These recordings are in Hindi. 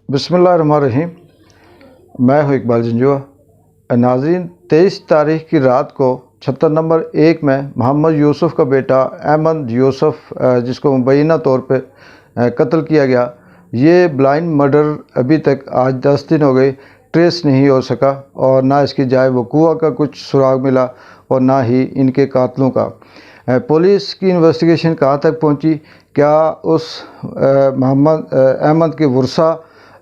बिस्मिल्लाहिर्रहमानिर्रहीम। मैं हूँ इकबाल जंजुआ। नाज़रीन, 23 तारीख की रात को छत्तर नंबर 1 में मोहम्मद यूसुफ का बेटा अहमद यूसुफ, जिसको मुबैना तौर पे कत्ल किया गया, ये ब्लाइंड मर्डर अभी तक आज 10 दिन हो गए ट्रेस नहीं हो सका और ना इसकी जाए वक़ूआ का कुछ सुराग मिला और ना ही इनके कातलों का। पुलिस की इन्वेस्टिगेशन कहाँ तक पहुँची? क्या उस मोहम्मद अहमद के वर्सा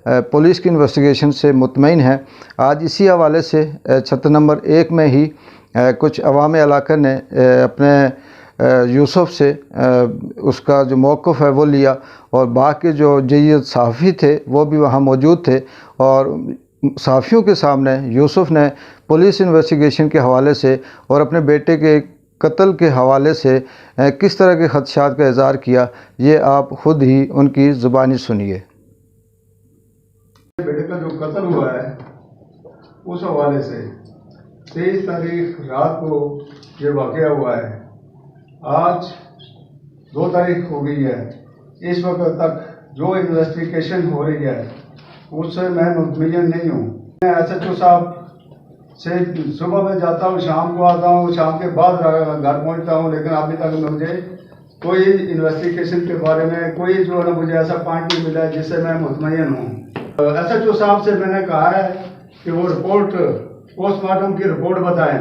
पुलिस की इन्वेस्टिगेशन से मुतमईन है? आज इसी हवाले से छत्तर नंबर 1 में ही कुछ अवाम इलाका ने अपने यूसुफ से उसका जो मौक़िफ़ है वो लिया और बाकी जो जय्यद सहाफ़ी थे वो भी वहाँ मौजूद थे और सहाफ़ियों के सामने यूसुफ ने पुलिस इन्वेस्टिगेशन के हवाले से और अपने बेटे के कत्ल के हवाले से किस तरह के ख़दशात का इज़हार किया, ये आप ख़ुद ही उनकी ज़ुबानी सुनिए। बेटे का जो कत्ल हुआ है उस हवाले से 23 तारीख रात को ये वाक़या हुआ है। आज 2 तारीख हो गई है। इस वक्त तक जो इन्वेस्टिगेशन हो रही है उससे मैं मुतमईन नहीं हूँ। मैं SHO साहब से सुबह में जाता हूँ, शाम को आता हूँ, शाम के बाद घर पहुँचता हूँ, लेकिन अभी तक मुझे कोई इन्वेस्टिगेशन के बारे में कोई जो है ना मुझे ऐसा पॉइंट नहीं मिला जिससे मैं मुतमईन हूँ। SHO साहब से मैंने कहा है कि वो रिपोर्ट पोस्टमार्टम की रिपोर्ट बताएं।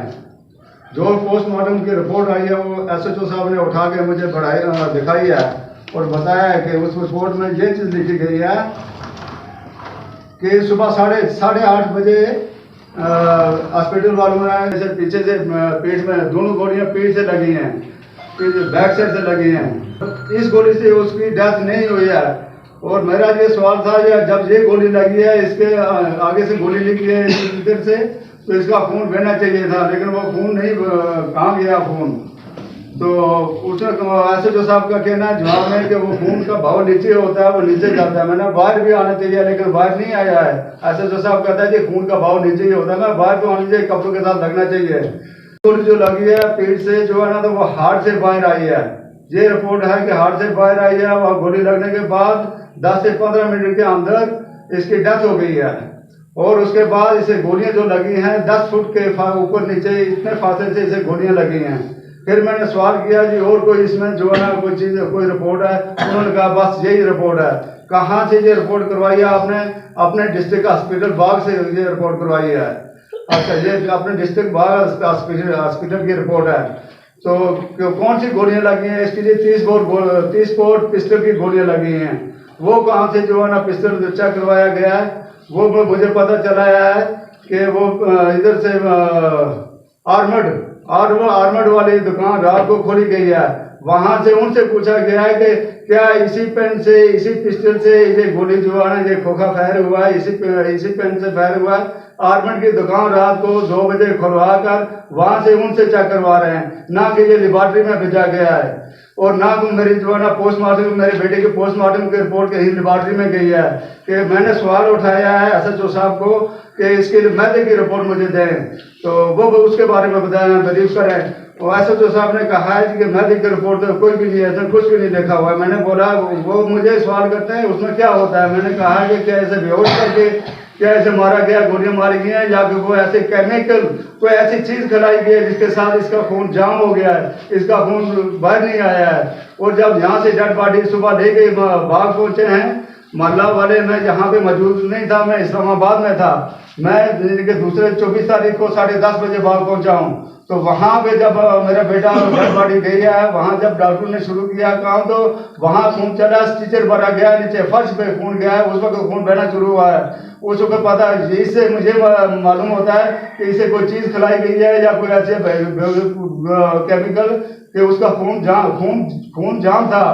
जो पोस्टमार्टम की रिपोर्ट आई है वो SHO साहब ने उठा के मुझे दिखाई है और बताया है कि उस रिपोर्ट में ये चीज़ लिखी गई है कि सुबह साढ़े 8 बजे हॉस्पिटल वालों ने जैसे पीछे से पेट में दोनों गोलियां पीठ से लगी हैं, बैक साइड से लगी हैं। इस गोली से उसकी डेथ नहीं हुई है। और मेरा ये सवाल था, जब ये गोली लगी है, इसके आगे से गोली लगी है इधर से, तो इसका खून बहना चाहिए था, लेकिन वो खून नहीं, कहाँ गया खून? तो उसने SHO साहब का कहना है जवाब में कि वो खून का भाव नीचे होता है, वो नीचे जाता है। मैंने बाहर भी आना चाहिए, लेकिन बाहर नहीं आया है। SHO साहब कहता है कि खून का भाव नीचे ही होता है, मैं बाहर तो आना चाहिए, कपड़ों के साथ लगना चाहिए। गोली जो लगी है पेट से जो है ना, तो वो हार्ट से बाहर आई है। ये रिपोर्ट है कि हार्ट से बाहर आई है। वह गोली लगने के बाद 10 से 15 मिनट के अंदर इसकी डेथ हो गई है। और उसके बाद इसे गोलियां जो लगी हैं 10 फुट के ऊपर नीचे इतने फासले से इसे गोलियां लगी हैं। फिर मैंने सवाल किया जी और कोई इसमें जो है ना कोई चीज़, कोई रिपोर्ट है? उन्होंने कहा बस यही रिपोर्ट है। कहाँ से ये रिपोर्ट करवाई है आपने? अपने डिस्ट्रिक्ट हॉस्पिटल बाग से ये रिपोर्ट करवाई है। अच्छा, ये अपने डिस्ट्रिक्ट बाग हॉस्पिटल की रिपोर्ट है। तो कौन सी गोलियां लगी हैं? इसके लिए 30 बोर पिस्टल की गोलियां लगी हैं। वो कहाँ से जो है ना पिस्टल चेक करवाया गया है, वो मुझे पता चला है कि वो इधर से आर्मड वाली दुकान रात को खोली गई है। वहां से उनसे पूछा गया है कि क्या इसी पेन से, इसी पिस्टल से ये गोली जो है ना, ये खोखा फायर हुआ है, इसी पेन से फायर हुआ है। आर्मड की दुकान रात को 2 बजे खुलवा कर वहां से उनसे चेक करवा रहे हैं, ना कि ये लेबॉर्ट्री में भेजा गया है। और ना मेरी जो है ना पोस्टमार्टम, मेरे बेटे के पोस्टमार्टम की रिपोर्ट कहीं लेबॉर्ट्री में गई है। कि मैंने सवाल उठाया है SHO साहब को कि इसके मैदे की रिपोर्ट मुझे दें, तो वो उसके बारे में बताया, ब्रीफ करें। और SHO साहब ने कहा है कि मैदे की रिपोर्ट तो कोई भी नहीं है, इसमें कुछ भी नहीं लिखा हुआ है। मैंने बोला, वो मुझे सवाल करते हैं उसमें क्या होता है? मैंने कहा कि क्या ऐसे बेहोश करके, क्या ऐसे मारा गया, गोलियां मारी गई हैं, या फिर वो ऐसे केमिकल कोई ऐसी चीज़ खिलाई गई है जिसके साथ इसका खून जाम हो गया है, इसका खून बाहर नहीं आया है। और जब यहाँ से डेड बॉडी सुबह ले गई, बाग पहुँचे हैं मोहल्ला वाले, मैं यहाँ पे मौजूद नहीं था, मैं इस्लामाबाद में था। मैं दूसरे 24 तारीख को 10:30 बजे बाग पहुँचा हूँ। तो वहाँ पे जब मेरा बेटा डेड बॉडी गई है, वहाँ जब डॉक्टर ने शुरू किया काम, तो वहाँ खून चला, स्टिचर भरा गया, नीचे फर्श पे खून गया है, उस वक्त खून बहना शुरू हुआ है। उस वक्त पता है, इससे मुझे मालूम होता है कि इसे कोई चीज़ खिलाई गई है या कोई ऐसे केमिकल कि उसका खून जाम था।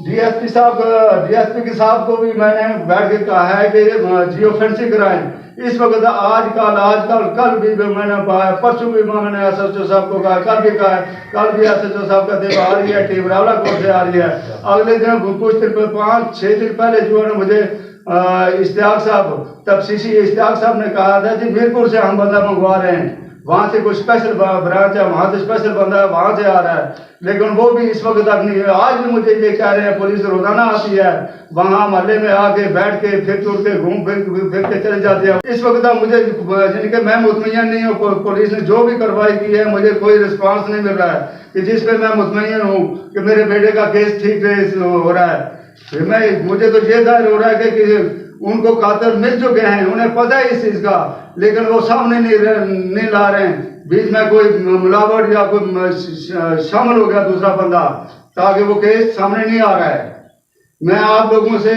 DSP साहब को भी मैंने बैठ के कहा है कि जियो फेंसिंग कराएं। इस वक्त आजकल कल भी मैंने परसों भी मैंने SHO साहब को कहा, कल भी कहा, कल भी SHO साहब का टीम आ रही है, टीम रावलाकोट से आ रही है। अगले दिन कुछ दिन 5-6 दिन पहले जो है ना मुझे इश्तियाक साहब, तफ्तीशी इश्तियाक साहब ने कहा था कि मीरपुर से हम बंदा मंगवा रहे हैं। वहाँ से कोई स्पेशल ब्रांच है, वहाँ से स्पेशल बंदा है, वहाँ से आ रहा है, लेकिन वो भी इस वक्त तक नहीं है। आज भी मुझे ये कह रहे हैं पुलिस रोजाना आती है, वहाँ मोहल्ले में आके बैठ के फिर टूट के घूम फिर के चले जाते हैं। इस वक्त तक मुझे जिनके मैं मुतमईन नहीं हूँ, पुलिस ने जो भी कार्रवाई की है मुझे कोई रिस्पांस नहीं मिल रहा है कि जिस पे मैं मुतमईन हूँ कि मेरे बेटे का केस ठीक हो रहा है। फिर मुझे तो ये दायर हो रहा है कि उनको कातिल मिल चुके हैं, उन्हें पता है इस चीज का, लेकिन वो सामने नहीं ला रहे हैं। बीच में कोई मिलावट या कोई शामिल हो गया दूसरा बंदा, ताकि वो केस सामने नहीं आ रहा है। मैं आप लोगों से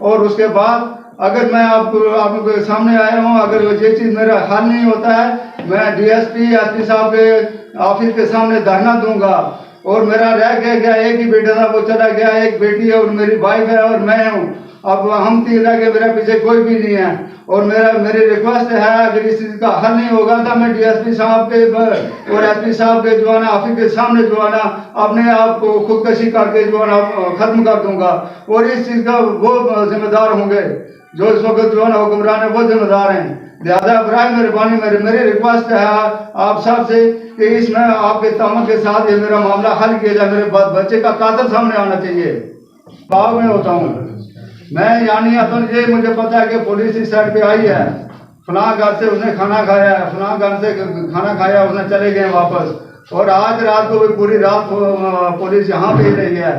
और उसके बाद अगर मैं आपके सामने आया हूँ, अगर ये चीज मेरा हल नहीं होता है, मैं डीएसपी एसपी साहब के ऑफिस के सामने धरना दूंगा। और मेरा रह गया एक ही बेटा था, वो चला गया, एक बेटी है और मेरी वाइफ है और मैं हूँ। अब हम तीन रह गए, मेरे पीछे कोई भी नहीं है। और मेरी रिक्वेस्ट है, अगर इस चीज का हल नहीं होगा तो मैं डीएसपी साहब के और एसपी साहब के जो है ना ऑफिस के सामने जो है ना अपने आप को खुदकशी करके जो है ना खत्म कर दूंगा। और इस चीज का वो जिम्मेदार होंगे जो इस वक्त जो है ना हुक्मरान है, वो जिम्मेदार हैं। लिहाजा बराए मेहरबानी मेरी रिक्वेस्ट है आप सब से कि इसमें आपके तामत के साथ ये मेरा मामला हल किया जाए। मेरे बच्चे का कातिल सामने आना चाहिए। बाग में होता हूँ मैं, यानी अपन ये मुझे पता है कि पुलिस इस साइड पे आई है, फलां घर से उसने खाना खाया है, फलां घर से खाना खाया, उसने चले गए वापस। और आज रात को भी पूरी रात पुलिस यहाँ पे रही है,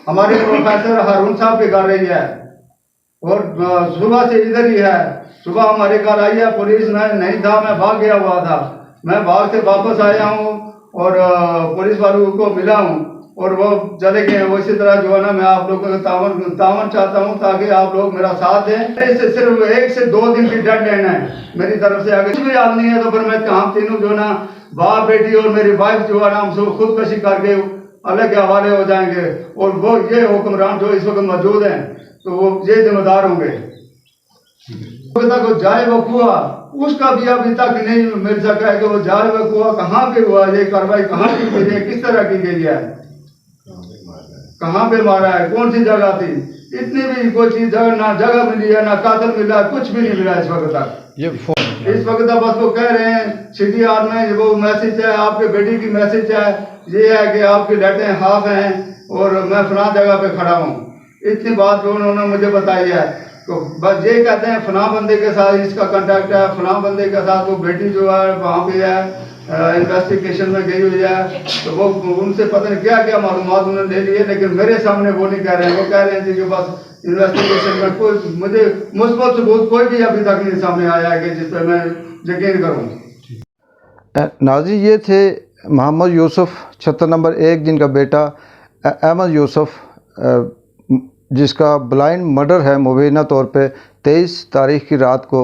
हमारे प्रोफेसर हारून साहब के घर रही है, और सुबह से इधर ही है। सुबह हमारे घर आई है पुलिस, मैं नहीं था, मैं भाग गया हुआ था। मैं भाग से वापस आया हूँ और पुलिस वालों को मिला हूँ और वो चले गए। वो इसी तरह जो है ना मैं आप लोगों का तावन चाहता हूँ ताकि आप लोग मेरा साथ दें। इससे सिर्फ 1 से 2 दिन की डेडलाइन है मेरी तरफ से। अगर कुछ भी याद नहीं है तो फिर मैं हम तीनों जो ना बाप बेटी और मेरी वाइफ जो है ना हम सब खुदकशी करके अलग के हवाले हो जाएंगे। और वो ये हुक्मरान जो इस वक्त मौजूद हैं तो वो ये जिम्मेदार होंगे। तक जाए वो कुआ उसका भी अभी तक नहीं मिल सका है कि वो जाए वो कुआ कहाँ पे हुआ, ये कार्रवाई कहाँ की गई है, किस तरह की गई है, कहाँ पे मारा है, कौन सी जगह थी। इतनी भी कोई चीज जगह मिली है, ना कातिल मिला, कुछ भी नहीं मिला इस वक्त तक। इस वक्त तक बस वो कह रहे हैं CDR में वो मैसेज है, आपके बेटी की मैसेज है, ये है कि आपकी लाइटें हाफ हैं और मैं फलां जगह पे खड़ा हूँ। इतनी बात उन्होंने मुझे बताई है। तो बस ये कहते हैं फलां बंदे के साथ इसका कांटेक्ट है, फलां बंदे के साथ वो बेटी जो है वहाँ पे है इन्वेस्टिगेशन में गई हुई है। तो वो उनसे पता नहीं क्या क्या मालूमात उन्होंने ले लिए, लेकिन मेरे सामने वो नहीं कह रहे हैं। वो कह रहे हैं कि बस इन्वेस्टिगेशन में कोई मुझे मुस्बत सबूत कोई भी अभी तक नहीं सामने आया है कि जिस पर मैं यकीन करूँ। नाज़रीन, ये थे मोहम्मद यूसुफ 76 नंबर 1 जिनका बेटा अहमद यूसुफ जिसका ब्लाइंड मर्डर है मुबैना तौर पे 23 तारीख की रात को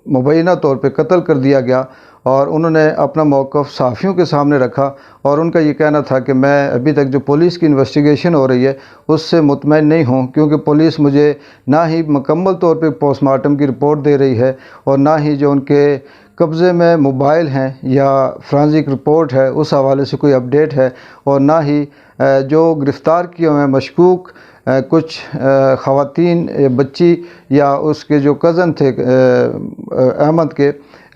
मुबैना तौर पे कत्ल कर दिया गया। और उन्होंने अपना मौक़िफ़ सहाफ़ियों के सामने रखा और उनका ये कहना था कि मैं अभी तक जो पुलिस की इन्वेस्टिगेशन हो रही है उससे मुतमईन नहीं हूँ, क्योंकि पुलिस मुझे ना ही मुकम्मल तौर पे पोस्टमार्टम की रिपोर्ट दे रही है और ना ही जो उनके कब्ज़े में मोबाइल हैं या फ्रांजिक रिपोर्ट है उस हवाले से कोई अपडेट है, और ना ही जो गिरफ़्तार किए हुए मशकूक कुछ ख़वातीन बच्ची या उसके जो कज़न थे अहमद के,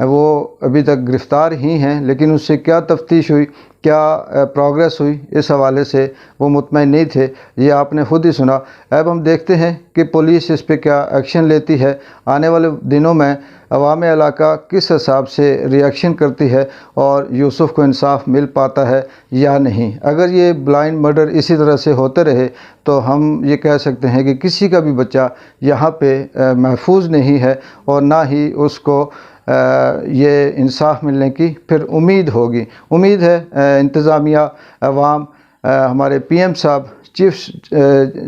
वो अभी तक गिरफ़्तार ही हैं, लेकिन उससे क्या तफ्तीश हुई, क्या प्रोग्रेस हुई, इस हवाले से वो मुतमईन नहीं थे। ये आपने ख़ुद ही सुना। अब हम देखते हैं कि पुलिस इस पे क्या एक्शन लेती है। आने वाले दिनों में अवाम इलाका किस हिसाब से रिएक्शन करती है और यूसुफ को इंसाफ मिल पाता है या नहीं। अगर ये ब्लाइंड मर्डर इसी तरह से होते रहे तो हम ये कह सकते हैं कि किसी का भी बच्चा यहाँ पे महफूज नहीं है और ना ही उसको ये इंसाफ मिलने की फिर उम्मीद होगी। उम्मीद है इंतज़ामिया, अवाम, हमारे PM साहब, चीफ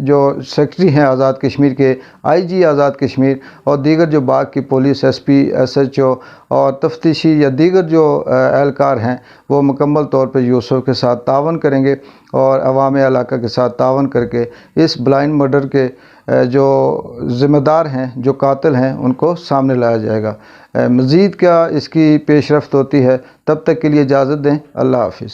जो सेक्रेटरी हैं आज़ाद कश्मीर के, IG आज़ाद कश्मीर और दीगर जो बाग की पुलिस SP SHO और तफ्तीशी या दीगर जो एहलकार हैं वो मुकम्मल तौर पर यूसुफ के साथ तावन करेंगे और अवाम इलाका के साथ तावन करके इस ब्लाइंड मर्डर के जो ज़िम्मेदार हैं, जो कातिल हैं, उनको सामने लाया जाएगा। मज़ीद क्या इसकी पेशरफ्त होती है, तब तक के लिए इजाज़त दें। अल्लाह हाफ़िज़।